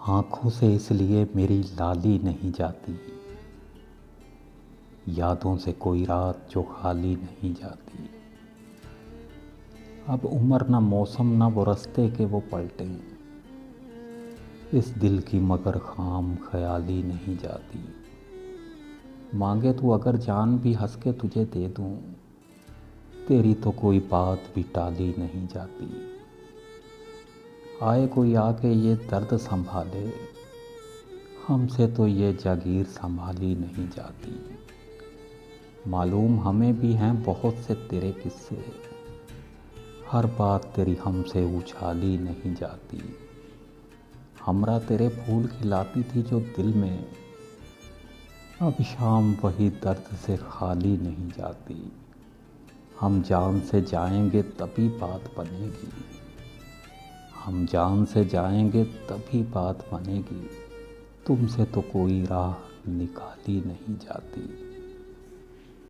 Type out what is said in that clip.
आँखों से इसलिए मेरी लाली नहीं जाती, यादों से कोई रात जो खाली नहीं जाती। अब उम्र ना मौसम ना वो रास्ते के वो पलटे, इस दिल की मगर खाम ख्याली नहीं जाती। मांगे तू अगर जान भी हंस के तुझे दे दूं, तेरी तो कोई बात भी टाली नहीं जाती। आए कोई आके ये दर्द संभाले, हमसे तो ये जागीर संभाली नहीं जाती। मालूम हमें भी हैं बहुत से तेरे किस्से, हर बात तेरी हमसे उछाली नहीं जाती। हमरा तेरे फूल खिलाती थी जो दिल में, अब शाम वही दर्द से खाली नहीं जाती। हम जान से जाएंगे तभी बात बनेगी, हम जान से जाएंगे तभी बात बनेगी। तुमसे तो कोई राह निकाली नहीं जाती।